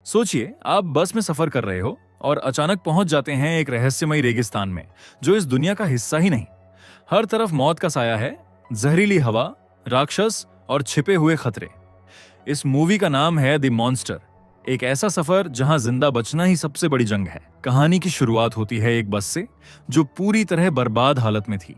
सोचिए, आप बस में सफर कर रहे हो और अचानक पहुंच जाते हैं एक रहस्यमयी रेगिस्तान में जो इस दुनिया का हिस्सा ही नहीं। हर तरफ मौत का साया है, जहरीली हवा, राक्षस और छिपे हुए खतरे। इस मूवी का नाम है द मॉन्स्टर। एक ऐसा सफर जहां जिंदा बचना ही सबसे बड़ी जंग है। कहानी की शुरुआत होती है एक बस से जो पूरी तरह बर्बाद हालत में थी।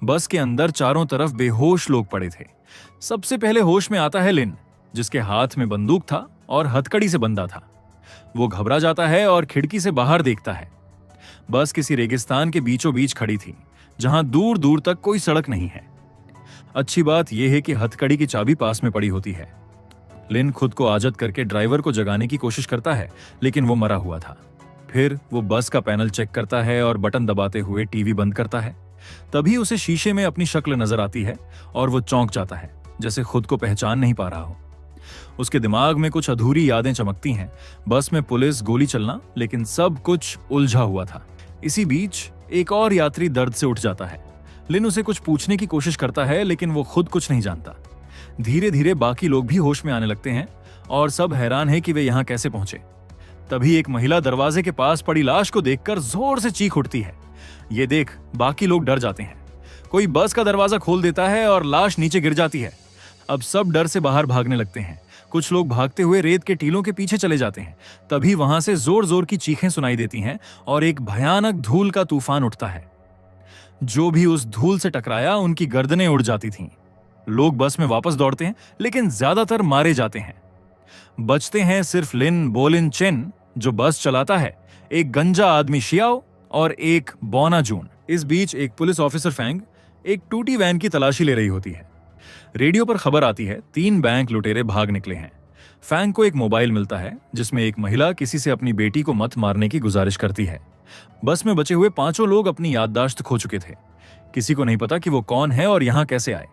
बस के अंदर चारों तरफ बेहोश लोग पड़े थे। सबसे पहले होश में आता है लिन, जिसके हाथ में बंदूक था और हथकड़ी से बंधा था। वो घबरा जाता है और खिड़की से बाहर देखता है। बस किसी रेगिस्तान के बीचों बीच खड़ी थी, जहां दूर दूर तक कोई सड़क नहीं है। अच्छी बात यह है कि हथकड़ी की चाबी पास में पड़ी होती है। लिन खुद को आजत करके ड्राइवर को जगाने की कोशिश करता है, लेकिन वो मरा हुआ था। फिर वो बस का पैनल चेक करता है और बटन दबाते हुए टीवी बंद करता है। तभी उसे शीशे में अपनी शक्ल नजर आती है और वो चौंक जाता है, जैसे खुद को पहचान नहीं पा रहा हो। उसके दिमाग में कुछ अधूरी यादें चमकती हैं, बस में पुलिस, गोली चलना, लेकिन सब कुछ उलझा हुआ था। इसी बीच एक और यात्री दर्द से उठ जाता है। लिन उसे कुछ पूछने की कोशिश करता है, लेकिन वो खुद कुछ नहीं जानता। धीरे धीरे बाकी लोग भी होश में आने लगते हैं और सब हैरान है कि वे यहाँ कैसे पहुंचे। तभी एक महिला दरवाजे के पास पड़ी लाश को देखकर जोर से चीख उठती है। ये देख बाकी लोग डर जाते हैं। कोई बस का दरवाजा खोल देता है और लाश नीचे गिर जाती है। अब सब डर से बाहर भागने लगते हैं। कुछ लोग भागते हुए रेत के टीलों के पीछे चले जाते हैं। तभी वहां से जोर जोर की चीखें सुनाई देती हैं और एक भयानक धूल का तूफान उठता है। जो भी उस धूल से टकराया उनकी गर्दनें उड़ जाती थीं। लोग बस में वापस दौड़ते हैं, लेकिन ज्यादातर मारे जाते हैं। बचते हैं सिर्फ लिन बोलिन चेन, जो बस चलाता है, एक गंजा आदमी शियाओ और एक बौना जून। इस बीच एक पुलिस ऑफिसर फैंग एक टूटी वैन की तलाशी ले रही होती है। रेडियो पर खबर आती है 3 बैंक लुटेरे भाग निकले हैं। फैंग को एक मोबाइल मिलता है जिसमें एक महिला किसी से अपनी बेटी को मत मारने की गुजारिश करती है। बस में बचे हुए 5 लोग अपनी याददाश्त खो चुके थे। किसी को नहीं पता कि वो कौन है और यहाँ कैसे आए।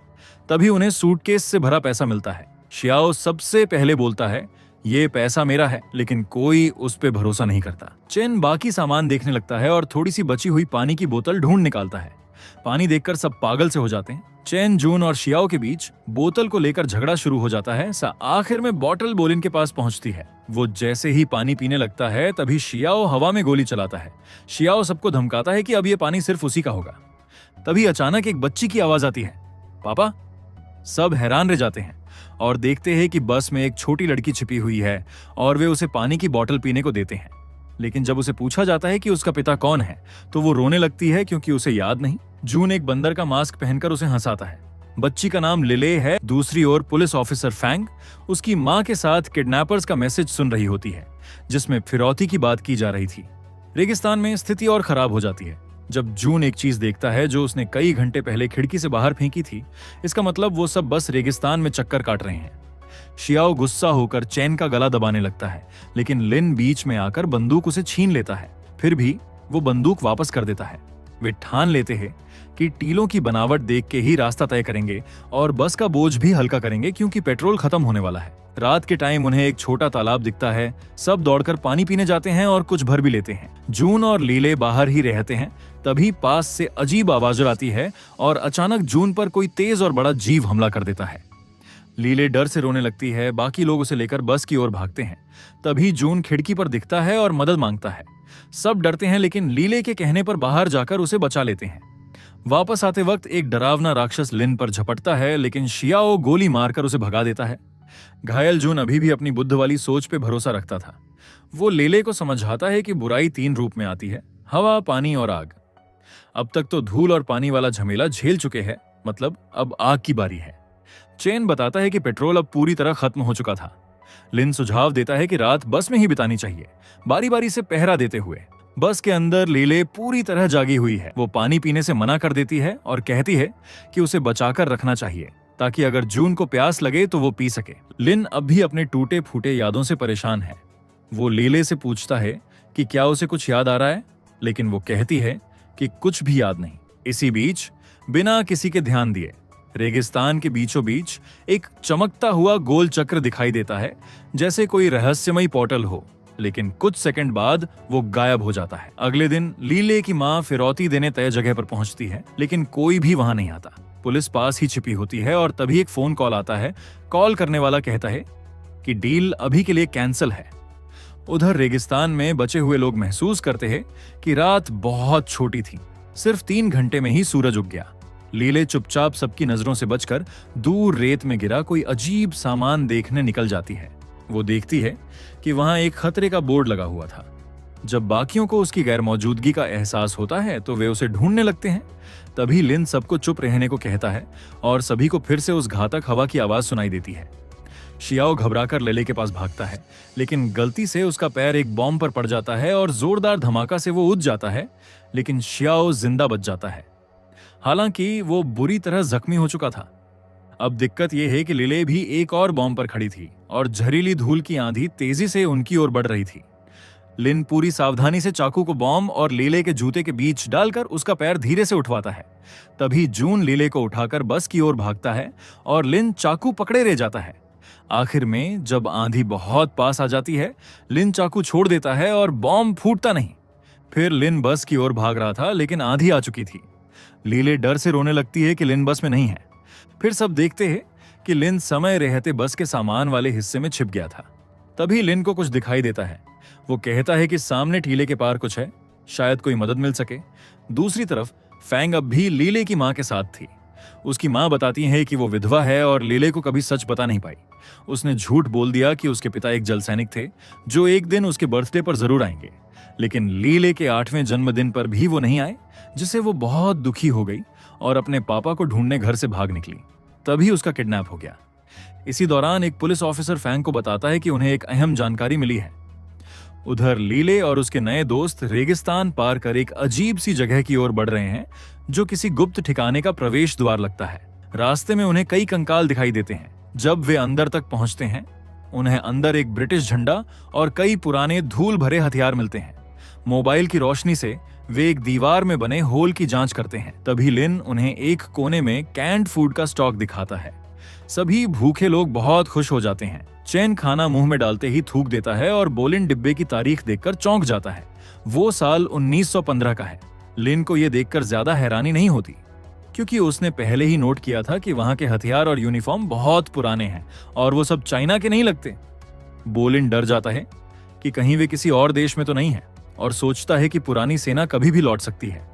तभी उन्हें सूटकेस से भरा पैसा मिलता है। शियाओ सबसे पहले बोलता है, ये पैसा मेरा है, लेकिन कोई उस पे भरोसा नहीं करता। चेन बाकी सामान देखने लगता है और थोड़ी सी बची हुई पानी की बोतल ढूंढ निकालता है। पानी देखकर सब पागल से हो जाते हैं। चेन, जून और शियाओ के बीच बोतल को लेकर झगड़ा शुरू हो जाता है। आखिर में बॉटल बोलिन के पास पहुंचती है। वो जैसे ही पानी पीने लगता है तभी शियाओ हवा में गोली चलाता है। शियाओ सबको धमकाता है कि अब ये पानी सिर्फ उसी का होगा। तभी अचानक एक बच्ची की आवाज आती है, पापा। सब हैरान रह जाते हैं और देखते हैं कि बस में एक छोटी लड़की छिपी हुई है और वे उसे पानी की बोतल पीने को देते हैं। लेकिन जब उसे पूछा जाता है कि उसका पिता कौन है तो वो रोने लगती है क्योंकि उसे याद नहीं। जून एक बंदर का मास्क पहनकर उसे हंसाता है। बच्ची का नाम लिले है। दूसरी ओर पुलिस ऑफिसर फैंग उसकी मां के साथ किडनैपर्स का मैसेज सुन रही होती है, जिसमें फिरौती की बात की जा रही थी। रेगिस्तान में स्थिति और खराब हो जाती है जब जून एक चीज देखता है जो उसने कई घंटे पहले खिड़की से बाहर फेंकी थी। इसका मतलब वो सब बस रेगिस्तान में चक्कर काट रहे हैं। शियाओ गुस्सा होकर चैन का गला दबाने लगता है, लेकिन लिन बीच में आकर बंदूक उसे छीन लेता है। फिर भी वो बंदूक वापस कर देता है। वे ठान लेते हैं कि टीलों की बनावट देख के ही रास्ता तय करेंगे और बस का बोझ भी हल्का करेंगे, क्योंकि पेट्रोल खत्म होने वाला है। रात के टाइम उन्हें एक छोटा तालाब दिखता है। सब दौड़कर पानी पीने जाते हैं और कुछ भर भी लेते हैं। जून और लीले बाहर ही रहते हैं। तभी पास से अजीब आवाज आती है और अचानक जून पर कोई तेज और बड़ा जीव हमला कर देता है। लीले डर से रोने लगती है। बाकी लोग उसे लेकर बस की ओर भागते हैं। तभी जून खिड़की पर दिखता है और मदद मांगता है। सब डरते हैं, लेकिन लीले के कहने पर बाहर जाकर उसे बचा लेते हैं। वापस आते वक्त एक डरावना राक्षस लिन पर झपटता है, लेकिन शियाओ गोली मारकर उसे भगा देता है। घायल जून अभी भी अपनी बुद्ध वाली सोच पे भरोसा रखता था। वो लीले को समझाता है कि बुराई 3 रूप में आती है, हवा, पानी और आग। अब तक तो धूल और पानी वाला झमेला झेल चुके हैं, मतलब अब आग की बारी है। चेन बताता है कि पेट्रोल अब पूरी तरह खत्म हो चुका था। लिन सुझाव देता है कि रात बस में ही बितानी चाहिए, बारी बारी से पहरा देते हुए। बस के अंदर लीले पूरी तरह जागी हुई है। वो पानी पीने से मना कर देती है और कहती है कि उसे बचाकर रखना चाहिए, ताकि अगर जून को प्यास लगे तो वो पी सके। लिन अब भी अपने टूटे फूटे यादों से परेशान है। वो लीले से पूछता है कि क्या उसे कुछ याद आ रहा है, लेकिन वो कहती है कि कुछ भी याद नहीं। इसी बीच बिना किसी के ध्यान दिए रेगिस्तान के बीचों बीच एक चमकता हुआ गोल चक्र दिखाई देता है, जैसे कोई रहस्यमयी पोर्टल हो। लेकिन कुछ सेकंड बाद वो गायब हो जाता है। अगले दिन लीले की मां फिरौती देने तय जगह पर पहुंचती है, लेकिन कोई भी वहां नहीं आता। पुलिस पास ही छिपी होती है और तभी एक फोन कॉल आता है। कॉल करने वाला कहता है कि डील अभी के लिए कैंसिल है। उधर रेगिस्तान में बचे हुए लोग महसूस करते हैं कि रात बहुत छोटी थी। सिर्फ 3 घंटे में ही सूरज उग गया। लीले चुपचाप सबकी नजरों से बचकर दूर रेत में गिरा कोई अजीब सामान देखने निकल जाती है। वो देखती है कि वहां एक खतरे का बोर्ड लगा हुआ था। जब बाकियों को उसकी गैर मौजूदगी का एहसास होता है तो वे उसे ढूंढने लगते हैं। तभी लिन सबको चुप रहने को कहता है और सभी को फिर से उस घातक हवा की आवाज सुनाई देती है। शियाओ घबराकर लेले के पास भागता है, लेकिन गलती से उसका पैर एक बॉम्ब पर पड़ जाता है और जोरदार धमाका से वो उठ जाता है, लेकिन शियाओ जिंदा बच जाता है। हालांकि वो बुरी तरह जख्मी हो चुका था। अब दिक्कत यह है कि लिले भी एक और बॉम्ब पर खड़ी थी और जहरीली धूल की आंधी तेजी से उनकी ओर बढ़ रही थी। लिन पूरी सावधानी से चाकू को बॉम्ब और लीले के जूते के बीच डालकर उसका पैर धीरे से उठवाता है। तभी जून लीले को उठाकर बस की ओर भागता है और लिन चाकू पकड़े रह जाता है। आखिर में जब आंधी बहुत पास आ जाती है, लिन चाकू छोड़ देता है और बॉम्ब फूटता नहीं। फिर लिन बस की ओर भाग रहा था, लेकिन आंधी आ चुकी थी। लीले डर से रोने लगती है कि लिन बस में नहीं है। फिर सब देखते हैं कि लिन समय रहते बस के सामान वाले हिस्से में छिप गया था। तभी लिन को कुछ दिखाई देता है। वो कहता है कि सामने टीले के पार कुछ है, शायद कोई मदद मिल सके। दूसरी तरफ फैंग अब भी लीले की मां के साथ थी। उसकी मां बताती है कि वो विधवा है और लीले को कभी सच बता नहीं पाई। उसने झूठ बोल दिया कि उसके पिता एक जल सैनिक थे जो एक दिन उसके बर्थडे पर जरूर आएंगे, लेकिन लीले के 8वें जन्मदिन पर भी वो नहीं आए, जिससे वो बहुत दुखी हो गई और अपने पापा को ढूंढने घर से भाग निकली। तभी उसका किडनैप हो गया। इसी दौरान एक पुलिस ऑफिसर फैंग को बताता है कि उन्हें एक अहम जानकारी मिली है। उधर लीले और उसके नए दोस्त रेगिस्तान पार कर एक अजीब सी जगह की ओर बढ़ रहे हैं, जो किसी गुप्त ठिकाने का प्रवेश द्वार लगता है। रास्ते में उन्हें कई कंकाल दिखाई देते हैं। जब वे अंदर तक पहुंचते हैं, उन्हें अंदर एक ब्रिटिश झंडा और कई पुराने धूल भरे हथियार मिलते हैं। मोबाइल की रोशनी से वे एक दीवार में बने होल की जांच करते हैं। तभी लिन उन्हें एक कोने में कैंड फूड का स्टॉक दिखाता है। सभी भूखे लोग बहुत खुश हो जाते हैं। चैन खाना मुंह में डालते ही थूक देता है और बोलिन डिब्बे की तारीख देखकर चौंक जाता है। वो साल 1915 का है। लिन को यह देखकर ज्यादा हैरानी नहीं होती, क्योंकि उसने पहले ही नोट किया था कि वहां के हथियार और यूनिफॉर्म बहुत पुराने हैं और वो सब चाइना के नहीं लगते। बोलिन डर जाता है कि कहीं वे किसी और देश में तो नहीं है और सोचता है कि पुरानी सेना कभी भी लौट सकती है।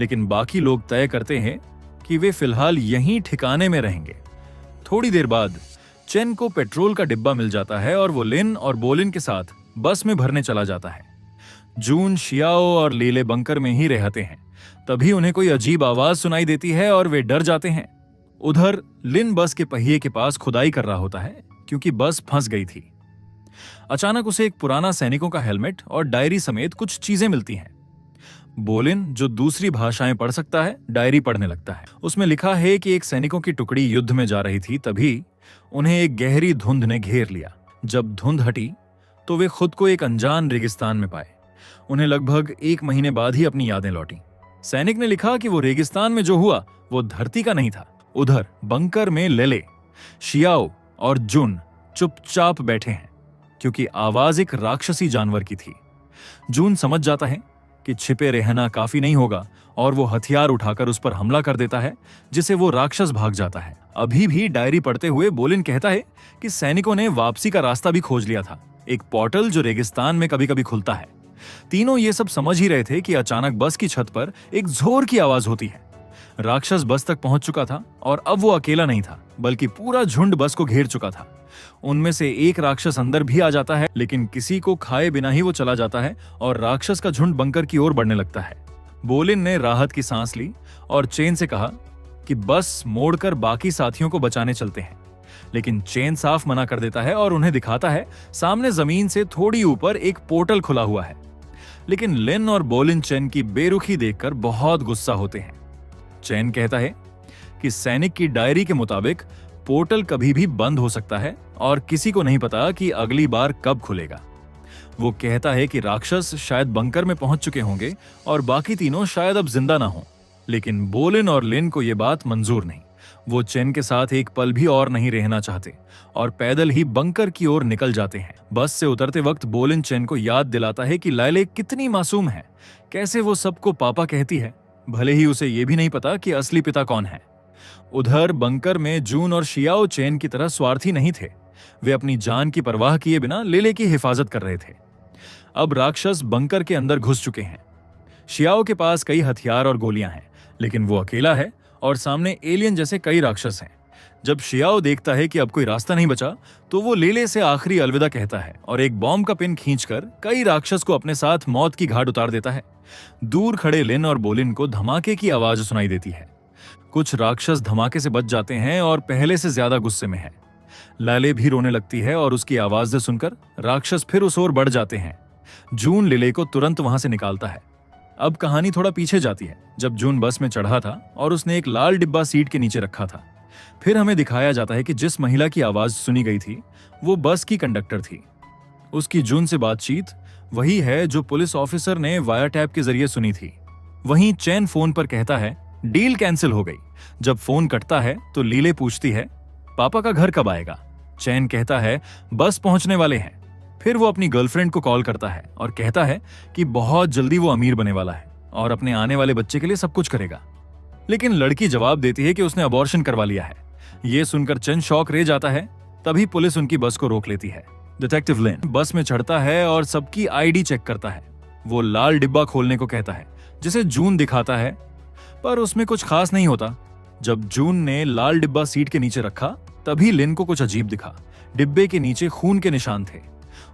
लेकिन बाकी लोग तय करते हैं कि वे फिलहाल यहीं ठिकाने में रहेंगे। थोड़ी देर बाद चेन को पेट्रोल का डिब्बा मिल जाता है और वो लिन और बोलिन के साथ बस में भरने चला जाता है। जून, शियाओ और लीले बंकर में ही रहते हैं। तभी उन्हें कोई अजीब आवाज सुनाई देती है और वे डर जाते हैं। उधर लिन बस के पहिए के पास खुदाई कर रहा होता है, क्योंकि बस फंस गई थी। अचानक उसे एक पुराना सैनिकों का हेलमेट और डायरी समेत कुछ चीजें मिलती हैं। बोलिन, जो दूसरी भाषाएं पढ़ सकता है, डायरी पढ़ने लगता है। उसमें लिखा है कि एक सैनिकों की टुकड़ी युद्ध में जा रही थी। तभी उन्हें एक गहरी धुंध ने घेर लिया। जब धुंध हटी तो वे खुद को एक अनजान रेगिस्तान में पाए। उन्हें लगभग 1 महीने बाद ही अपनी यादें लौटी। सैनिक ने लिखा कि वो रेगिस्तान में जो हुआ वो धरती का नहीं था। उधर बंकर में लेले, शियाओ और जुन चुपचाप बैठे हैं, क्योंकि आवाज एक राक्षसी जानवर की थी। जून समझ जाता है कि छिपे रहना काफी नहीं होगा और वो हथियार उठाकर उस पर हमला कर देता है, जिसे वो राक्षस भाग जाता है। अभी भी डायरी पढ़ते हुए बोलिन कहता है कि सैनिकों ने वापसी का रास्ता भी खोज लिया था, एक पोर्टल जो रेगिस्तान में कभी कभी खुलता है। तीनों ये सब समझ ही रहे थे कि अचानक बस की छत पर एक जोर की आवाज होती है। राक्षस बस तक पहुंच चुका था और अब वो अकेला नहीं था, बल्कि पूरा झुंड बस को घेर चुका था। उनमें से एक राक्षस अंदर भी आ जाता है, लेकिन किसी को खाए बिना ही वो चला जाता है और राक्षस का झुंड बंकर की ओर बढ़ने लगता है। बोलिन ने राहत की सांस ली और चेन से कहा कि बस मोड़कर बाकी साथियों को बचाने चलते हैं, लेकिन चेन साफ मना कर देता है और उन्हें दिखाता है सामने जमीन से थोड़ी ऊपर एक पोर्टल खुला हुआ है। लेकिन लिन और बोलिन चेन की बेरुखी देखकर बहुत गुस्सा होते हैं। चेन कहता है कि सैनिक की डायरी के मुताबिक पोर्टल कभी भी बंद हो सकता है और किसी को नहीं पता कि अगली बार कब खुलेगा। वो कहता है कि राक्षस शायद बंकर में पहुंच चुके होंगे और बाकी तीनों शायद अब जिंदा ना हो। लेकिन बोलिन और लिन को यह बात मंजूर नहीं। वो चेन के साथ एक पल भी और नहीं रहना चाहते और पैदल ही बंकर की ओर निकल जाते हैं। बस से उतरते वक्त बोलिन चेन को याद दिलाता है कि लैले कितनी मासूम है, कैसे वो सबको पापा कहती है, भले ही उसे ये भी नहीं पता कि असली पिता कौन है। उधर बंकर में जून और शियाओ चेन की तरह स्वार्थी नहीं थे। वे अपनी जान की परवाह किए बिना लेले की हिफाजत कर रहे थे। अब राक्षस बंकर के अंदर घुस चुके हैं। शियाओ के पास कई हथियार और गोलियां हैं, लेकिन वो अकेला है और सामने एलियन जैसे कई राक्षस हैं। जब शियाओ देखता है कि अब कोई रास्ता नहीं बचा, तो वो लेले से आखिरी अलविदा कहता है और एक बॉम्ब का पिन खींचकर कई राक्षस को अपने साथ मौत की घाट उतार देता है। दूर खड़े लिन और बोलिन को धमाके की आवाज सुनाई देती है। कुछ राक्षस धमाके से बच जाते हैं और पहले से ज्यादा गुस्से में है। लाले भी रोने लगती है और उसकी आवाज सुनकर राक्षस फिर उस ओर बढ़ जाते हैं। जून लिले को तुरंत वहां से निकालता है। अब कहानी थोड़ा पीछे जाती है, जब जून बस में चढ़ा था और उसने एक लाल डिब्बा सीट के नीचे रखा था। फिर हमें दिखाया जाता है कि जिस महिला की आवाज सुनी गई थी वो बस की कंडक्टर थी। उसकी जून से बातचीत वही है जो पुलिस ऑफिसर ने वायर टैप के जरिए सुनी थी। वहीं चैन फोन पर कहता है डील कैंसिल हो गई। जब फोन कटता है तो लीले पूछती है पापा का घर कब आएगा। चैन कहता है बस पहुंचने वाले हैं। फिर वो अपनी गर्लफ्रेंड को कॉल करता है और कहता है कि बहुत जल्दी वो अमीर बने वाला है और अपने आने वाले बच्चे के लिए सब कुछ करेगा। लेकिन लड़की जवाब देती है कि उसने अबॉर्शन करवा लिया है। ये सुनकर चैन शॉक रह जाता है। तभी पुलिस उनकी बस को रोक लेती है। डिटेक्टिव लिन बस में चढ़ता है और सबकी आईडी चेक करता है। वो लाल डिब्बा खोलने को कहता है जिसे जून दिखाता है, पर उसमें कुछ खास नहीं होता। जब जून ने लाल डिब्बा सीट के नीचे रखा तभी लिन को कुछ अजीब दिखा। डिब्बे के नीचे खून के निशान थे।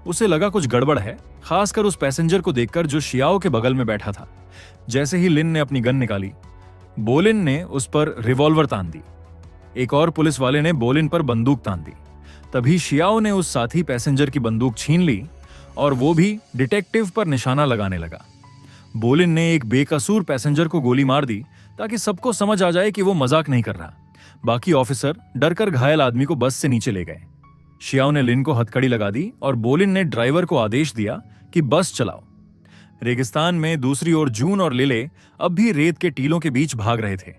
उसे लगा कुछ गड़बड़ है, खासकर उस पैसेंजर को देखकर जो शियाओ के बगल में बैठा था। जैसे ही लिन ने अपनी गन निकाली, बोलिन ने उस पर रिवॉल्वर तान दी। एक और पुलिस वाले ने बोलिन पर बंदूक तान दी। तभी शियाओ ने उस साथी पैसेंजर की बंदूक छीन ली और वो भी डिटेक्टिव पर निशाना लगाने लगा। बोलिन ने एक बेकसूर पैसेंजर को गोली मार दी ताकि सबको समझ आ जाए कि वो मजाक नहीं कर रहा। बाकी ऑफिसर डरकर घायल आदमी को बस से नीचे ले गए। शियाओ ने लिन को हथकड़ी लगा दी और बोलिन ने ड्राइवर को आदेश दिया कि बस चलाओ। रेगिस्तान में दूसरी ओर जून और लिले अब भी रेत के टीलों के बीच भाग रहे थे।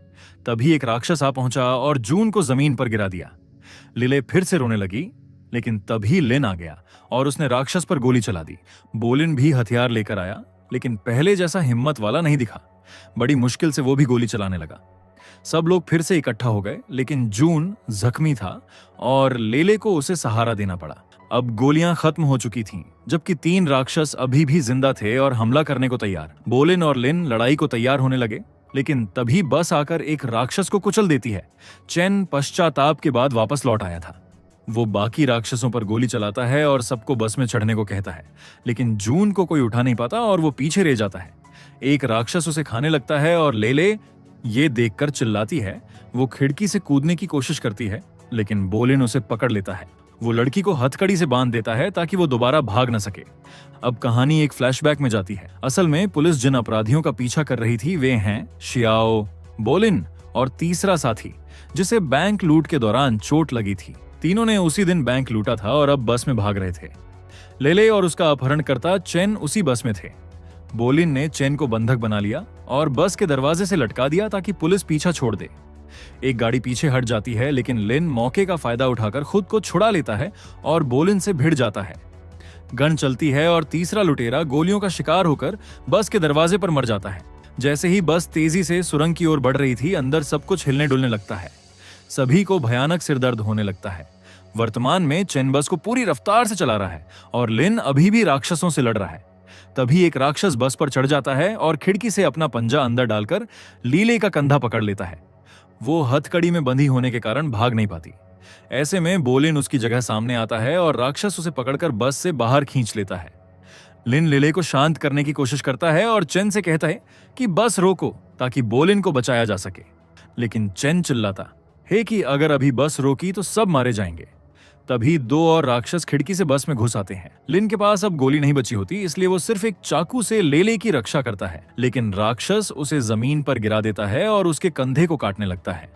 तभी एक राक्षस आ पहुंचा और जून को जमीन पर गिरा दिया। लिले फिर से रोने लगी, लेकिन तभी लिन आ गया और उसने राक्षस पर गोली चला दी। बोलिन भी हथियार लेकर आया, लेकिन पहले जैसा हिम्मत वाला नहीं दिखा। बड़ी मुश्किल से वो भी गोली चलाने लगा। सब लोग फिर से इकट्ठा हो गए, लेकिन जून जख्मी था और लेले को उसे सहारा देना पड़ा। अब गोलियां खत्म हो चुकी थीं, जबकि 3 राक्षस अभी भी जिंदा थे और हमला करने को तैयार। बोलिन और लिन लड़ाई को तैयार होने लगे, लेकिन तभी बस आकर एक राक्षस को कुचल देती है। चैन पश्चाताप के बाद वापस लौट आया था। वो बाकी राक्षसों पर गोली चलाता है और सबको बस में चढ़ने को कहता है, लेकिन जून को कोई उठा नहीं पाता और वो पीछे रह जाता है। एक राक्षस उसे खाने लगता है और लेले ये देखकर चिल्लाती है। वो खिड़की से कूदने की कोशिश करती है, लेकिन बोलिन उसे पकड़ लेता है। वो लड़की को हथकड़ी से बांध देता है ताकि वो दोबारा भाग न सके। अब कहानी एक फ्लैशबैक में जाती है। असल में पुलिस जिन अपराधियों का पीछा कर रही थी वे हैं शियाओ, बोलिन और तीसरा साथी जिसे बैंक लूट के दौरान चोट लगी थी। तीनों ने उसी दिन बैंक लूटा था और अब बस में भाग रहे थे। लेले और उसका अपहरणकर्ता चैन उसी बस में थे। बोलिन ने चैन को बंधक बना लिया और बस के दरवाजे से लटका दिया ताकि पुलिस पीछा छोड़ दे। एक गाड़ी पीछे हट जाती है, लेकिन लिन मौके का फायदा उठाकर खुद को छुड़ा लेता है और बोलिन से भिड़ जाता है। गन चलती है और तीसरा लुटेरा गोलियों का शिकार होकर बस के दरवाजे पर मर जाता है। जैसे ही बस तेजी से सुरंग की ओर बढ़ रही थी, अंदर सब कुछ हिलने डुलने लगता है। सभी को भयानक सिरदर्द होने लगता है। वर्तमान में चैन बस को पूरी रफ्तार से चला रहा है और लिन अभी भी राक्षसों से लड़ रहा है। तभी एक राक्षस बस पर चढ़ जाता है और खिड़की से अपना पंजा अंदर डालकर लीले का कंधा पकड़ लेता है। वो हथकड़ी में बंधी होने के कारण भाग नहीं पाती। ऐसे में बोलिन उसकी जगह सामने आता है और राक्षस उसे पकड़कर बस से बाहर खींच लेता है। लिन लिले को शांत करने की कोशिश करता है और चैन से कहता है कि बस रोको ताकि बोलिन को बचाया जा सके, लेकिन चैन चिल्लाता है कि अगर अभी बस रोकी तो सब मारे जाएंगे। तभी 2 और राक्षस खिड़की से बस में घुस आते हैं। लिन के पास अब गोली नहीं बची होती, इसलिए वो सिर्फ एक चाकू से लेले की रक्षा करता है, लेकिन राक्षस उसे जमीन पर गिरा देता है और उसके कंधे को काटने लगता है।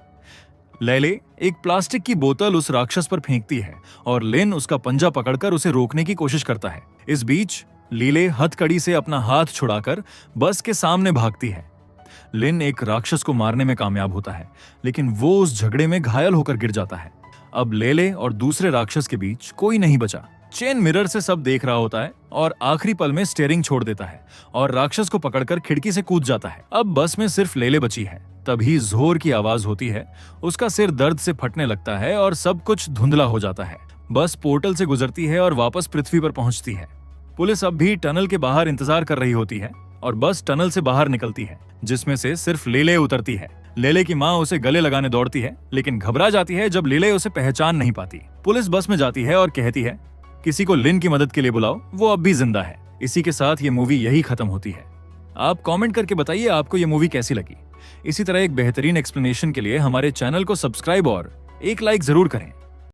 लेले एक प्लास्टिक की बोतल उस राक्षस पर फेंकती है और लिन उसका पंजा पकड़कर उसे रोकने की कोशिश करता है। इस बीच लीले हथकड़ी से अपना हाथ छुड़ाकर बस के सामने भागती है। लिन एक राक्षस को मारने में कामयाब होता है, लेकिन वो उस झगड़े में घायल होकर गिर जाता है। अब लेले और दूसरे राक्षस के बीच कोई नहीं बचा। चैन मिरर से सब देख रहा होता है और आखिरी पल में स्टीयरिंग छोड़ देता है और राक्षस को पकड़कर खिड़की से कूद जाता है। अब बस में सिर्फ लेले बची है। तभी जोर की आवाज होती है। उसका सिर दर्द से फटने लगता है और सब कुछ धुंधला हो जाता है। बस पोर्टल से गुजरती है और वापस पृथ्वी पर पहुंचती है। पुलिस अब भी टनल के बाहर इंतजार कर रही होती है और बस टनल से बाहर निकलती है, जिसमें से सिर्फ लेले उतरती है। लेले की माँ उसे गले लगाने दौड़ती है, लेकिन घबरा जाती है जब लेले उसे पहचान नहीं पाती। पुलिस बस में जाती है और कहती है, किसी को लिन की मदद के लिए बुलाओ, वो अब भी जिंदा है। इसी के साथ ये मूवी यही खत्म होती है। आप कमेंट करके बताइए आपको ये मूवी कैसी लगी। इसी तरह एक बेहतरीन एक्सप्लेनेशन के लिए हमारे चैनल को सब्सक्राइब और एक लाइक जरूर करें।